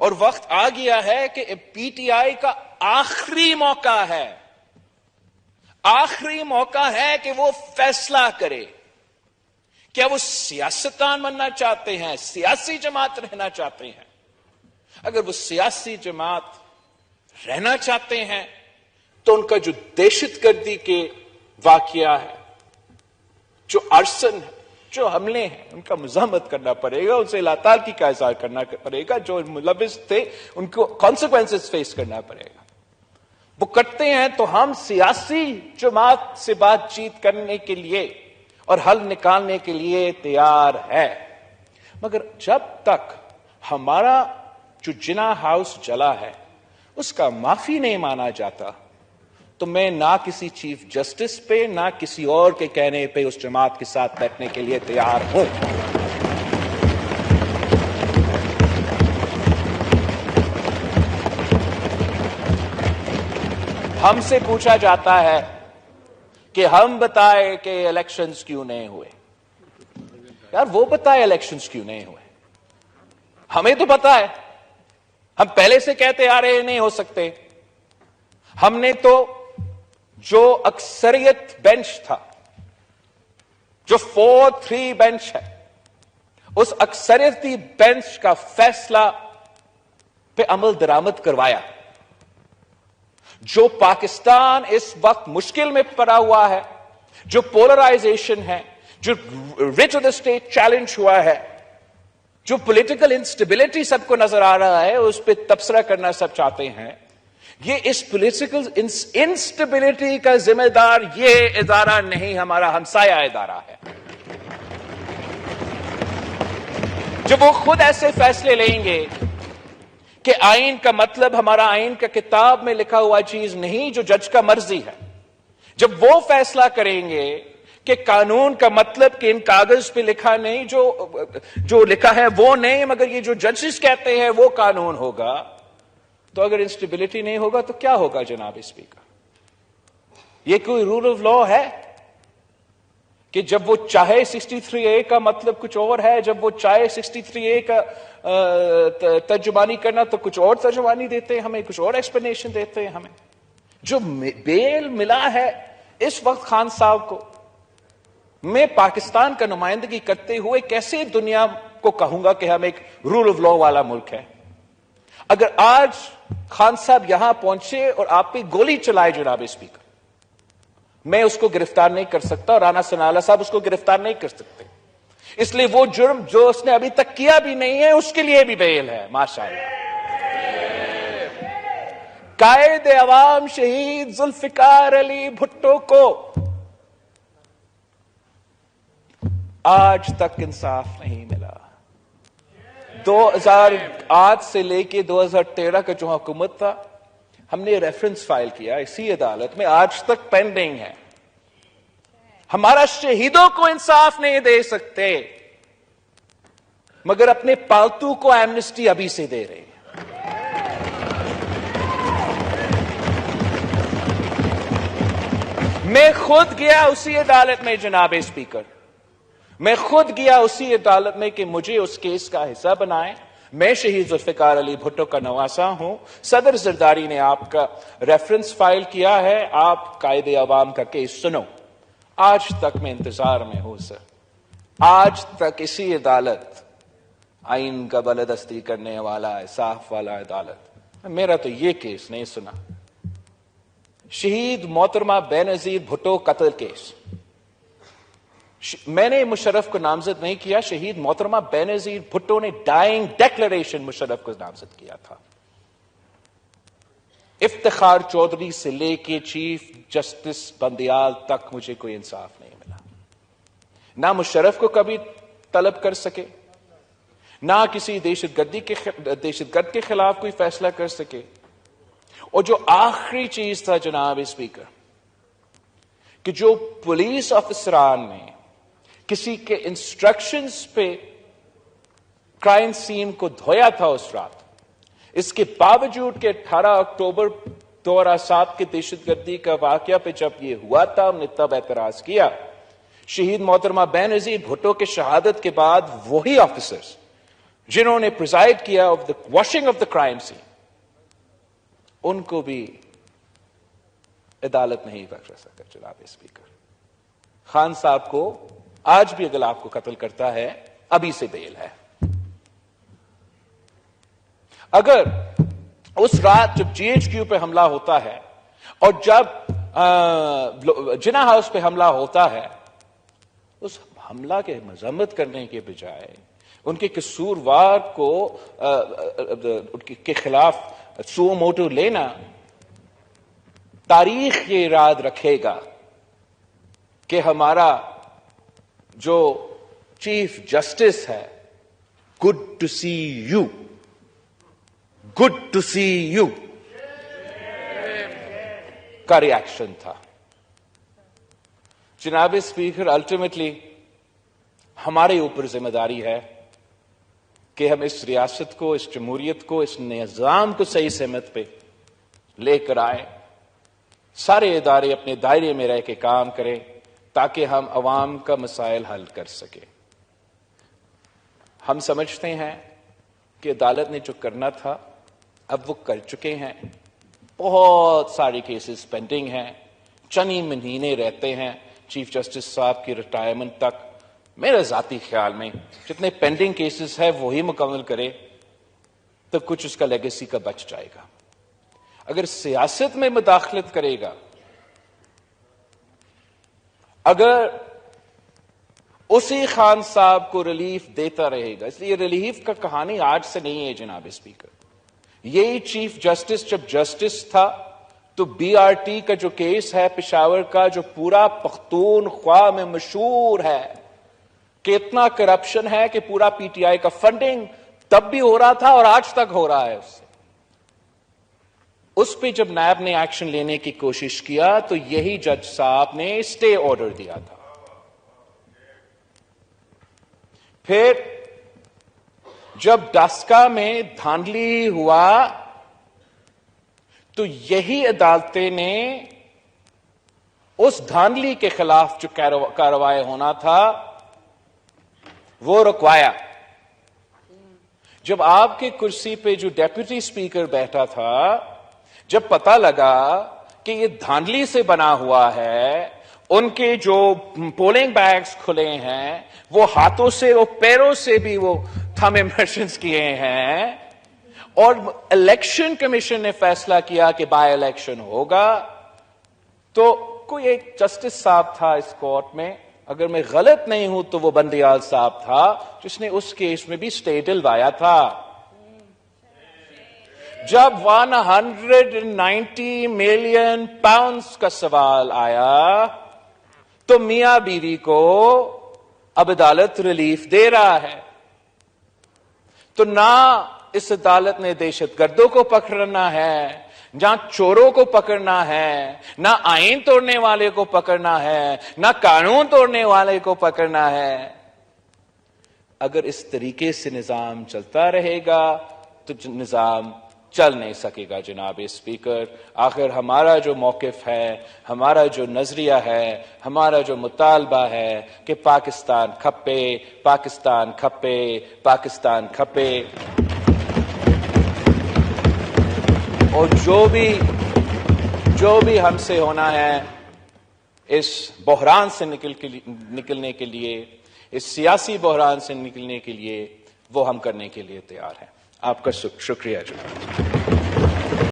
اور وقت آ گیا ہے کہ پی ٹی آئی کا آخری موقع ہے، آخری موقع ہے کہ وہ فیصلہ کرے. کیا وہ سیاستدان بننا چاہتے ہیں، سیاسی جماعت رہنا چاہتے ہیں؟ اگر وہ سیاسی جماعت رہنا چاہتے ہیں تو ان کا جو دہشت گردی کے واقعہ ہے، جو ارسن ہے، جو حملے ہیں، ان کا مزاحمت کرنا پڑے گا، ان سے لا تعلقی کا اظہار کرنا پڑے گا. جو ملوث تھے ان کو کانسیکوینسز فیس کرنا پڑے گا. وہ کرتے ہیں تو ہم سیاسی جماعت سے بات چیت کرنے کے لیے اور حل نکالنے کے لیے تیار ہے. مگر جب تک ہمارا جو جنا ہاؤس جلا ہے اس کا معافی نہیں مانا جاتا تو میں نہ کسی چیف جسٹس پہ نہ کسی اور کے کہنے پہ اس جماعت کے ساتھ بیٹھنے کے لیے تیار ہوں. ہم سے پوچھا جاتا ہے کہ ہم بتائیں کہ الیکشنز کیوں نہیں ہوئے. یار وہ بتائے الیکشنز کیوں نہیں ہوئے، ہمیں تو پتا ہے. ہم پہلے سے کہتے آ رہے نہیں ہو سکتے. ہم نے تو جو اکثریت بینچ تھا، جو 4-3 بینچ ہے، اس اکثریتی بینچ کا فیصلہ پہ عمل درآمد کروایا. جو پاکستان اس وقت مشکل میں پڑا ہوا ہے، جو پولرائزیشن ہے، جو rate of the state challenge ہوا ہے، جو پولیٹیکل انسٹیبلٹی سب کو نظر آ رہا ہے، اس پہ تبصرہ کرنا سب چاہتے ہیں. یہ اس پولیٹیکل انسٹیبلٹی کا ذمہ دار یہ ادارہ نہیں، ہمارا ہمسایہ ادارہ ہے. جب وہ خود ایسے فیصلے لیں گے کہ آئین کا مطلب ہمارا آئین کا کتاب میں لکھا ہوا چیز نہیں جو جج کا مرضی ہے، جب وہ فیصلہ کریں گے کہ قانون کا مطلب کہ ان کاغذ پہ لکھا نہیں، جو لکھا ہے وہ نہیں، مگر یہ جو ججز کہتے ہیں وہ قانون ہوگا، تو اگر انسٹیبلٹی نہیں ہوگا تو کیا ہوگا جناب اسپیکر؟ یہ کوئی رول آف لا ہے کہ جب وہ چاہے 63A کا مطلب کچھ اور ہے، جب وہ چاہے 63A کا ترجمانی کرنا تو کچھ اور ترجمانی دیتے ہیں ہمیں، کچھ اور ایکسپلینیشن دیتے ہیں ہمیں. جو بیل ملا ہے اس وقت خان صاحب کو، میں پاکستان کا نمائندگی کرتے ہوئے کیسے دنیا کو کہوں گا کہ ہم ایک رول آف لا والا ملک ہے؟ اگر آج خان صاحب یہاں پہنچے اور آپ پہ گولی چلائے جناب اسپیکر، میں اس کو گرفتار نہیں کر سکتا اور رانا ثناء صاحب اس کو گرفتار نہیں کر سکتے. اس لیے وہ جرم جو اس نے ابھی تک کیا بھی نہیں ہے اس کے لیے بھی بیل ہے. ماشاءاللہ. قائد عوام شہید ذوالفقار علی بھٹو کو آج تک انصاف نہیں ملا. 2008 سے لے کے 2013 کا جو حکومت تھا، ہم نے ریفرنس فائل کیا اسی عدالت میں، آج تک پینڈنگ ہے. ہمارا شہیدوں کو انصاف نہیں دے سکتے مگر اپنے پالتو کو ایمنسٹی ابھی سے دے رہے ہیں. میں خود گیا اسی عدالت میں جناب اسپیکر، میں خود گیا اسی عدالت میں کہ مجھے اس کیس کا حصہ بنائیں. میں شہید ذوالفقار علی بھٹو کا نواسا ہوں. صدر زرداری نے آپ کا ریفرنس فائل کیا ہے، آپ قائد عوام کا کیس سنو. آج تک میں انتظار میں ہوں سر. آج تک اسی عدالت، آئین کا بالادستی کرنے والا انصاف والا عدالت، میرا تو یہ کیس نہیں سنا. شہید محترمہ بے نظیر بھٹو قتل کیس، میں نے مشرف کو نامزد نہیں کیا، شہید محترمہ بے نظیر بھٹو نے ڈائنگ ڈیکلریشن مشرف کو نامزد کیا تھا. افتخار چودھری سے لے کے چیف جسٹس بندیال تک مجھے کوئی انصاف نہیں ملا. نہ مشرف کو کبھی طلب کر سکے، نہ کسی دہشت گرد کے خلاف کوئی فیصلہ کر سکے. اور جو آخری چیز تھا جناب اسپیکر، کہ جو پولیس افسران نے کسی کے انسٹرکشنز پہ کرائم سین کو دھویا تھا اس رات، اس کے باوجود کہ 18 اکتوبر 2007 کے دہشت گردی کا واقعہ پہ جب یہ ہوا تھا ہم نے تب اعتراض کیا. شہید محترمہ بے نظیر بھٹو کے شہادت کے بعد وہی آفیسرز جنہوں نے پریزائڈ کیا of the washing of the crime scene, ان کو بھی عدالت نہیں بخش سکا جناب اسپیکر۔ خان صاحب کو آج بھی اگر آپ کو قتل کرتا ہے ابھی سے بیل ہے۔ اگر اس رات جب جی ایچ کیو پہ حملہ ہوتا ہے اور جب جنا ہاؤس پہ حملہ ہوتا ہے، اس حملہ کے مذمت کرنے کے بجائے ان کے قصوروار کو کے خلاف سو موٹو لینا، تاریخ یہ یاد رکھے گا کہ ہمارا جو چیف جسٹس ہے، good to see you, good to see you کا ریاکشن تھا۔ جناب اسپیکر، الٹیمیٹلی ہمارے اوپر ذمہ داری ہے کہ ہم اس ریاست کو، اس جمہوریت کو، اس نظام کو صحیح سمت پہ لے کر آئیں، سارے ادارے اپنے دائرے میں رہ کے کام کریں تاکہ ہم عوام کا مسائل حل کر سکیں۔ ہم سمجھتے ہیں کہ عدالت نے جو کرنا تھا اب وہ کر چکے ہیں۔ بہت ساری کیسز پینڈنگ ہیں، چند ہی مہینے رہتے ہیں چیف جسٹس صاحب کی ریٹائرمنٹ تک۔ میرے ذاتی خیال میں جتنے پینڈنگ کیسز ہیں وہی مکمل کرے تو کچھ اس کا لیگیسی کا بچ جائے گا۔ اگر سیاست میں مداخلت کرے گا، اگر اسی خان صاحب کو ریلیف دیتا رہے گا، اس لیے ریلیف کا کہانی آج سے نہیں ہے جناب اسپیکر۔ یہی چیف جسٹس جب جسٹس تھا تو بی آر ٹی کا جو کیس ہے پشاور کا، جو پورا پختونخوا میں مشہور ہے کہ اتنا کرپشن ہے کہ پورا پی ٹی آئی کا فنڈنگ تب بھی ہو رہا تھا اور آج تک ہو رہا ہے اس پہ جب نیب نے ایکشن لینے کی کوشش کیا تو یہی جج صاحب نے اسٹے آرڈر دیا تھا۔ پھر جب ڈاسکا میں دھاندلی ہوا تو یہی عدالتیں نے اس دھاندلی کے خلاف جو کارروائی ہونا تھا وہ رکوایا۔ جب آپ کے کرسی پہ جو ڈیپٹی اسپیکر بیٹھا تھا، جب پتا لگا کہ یہ دھاندلی سے بنا ہوا ہے، ان کے جو پولنگ بیگز کھلے ہیں وہ ہاتھوں سے، وہ پیروں سے بھی وہ تھم امپریشنز کیے ہیں، اور الیکشن کمیشن نے فیصلہ کیا کہ بائی الیکشن ہوگا، تو کوئی ایک جسٹس صاحب تھا اس کورٹ میں، اگر میں غلط نہیں ہوں تو وہ بندیال صاحب تھا، جس نے اس کیس میں بھی اسٹے دلوایا تھا۔ جب 190 ملین پاؤنڈز کا سوال آیا تو میاں بیوی کو اب عدالت ریلیف دے رہا ہے، تو نہ اس عدالت نے دہشت گردوں کو پکڑنا ہے، نہ چوروں کو پکڑنا ہے، نہ آئین توڑنے والے کو پکڑنا ہے، نہ قانون توڑنے والے کو پکڑنا ہے۔ اگر اس طریقے سے نظام چلتا رہے گا تو نظام چل نہیں سکے گا جناب اسپیکر۔ آخر ہمارا جو موقف ہے، ہمارا جو نظریہ ہے، ہمارا جو مطالبہ ہے کہ پاکستان کھپے، پاکستان کھپے، پاکستان کھپے، اور جو بھی ہم سے ہونا ہے اس بحران سے نکلنے کے لیے، اس سیاسی بحران سے نکلنے کے لیے، وہ ہم کرنے کے لیے تیار ہیں۔ آپ کا شکریہ جناب۔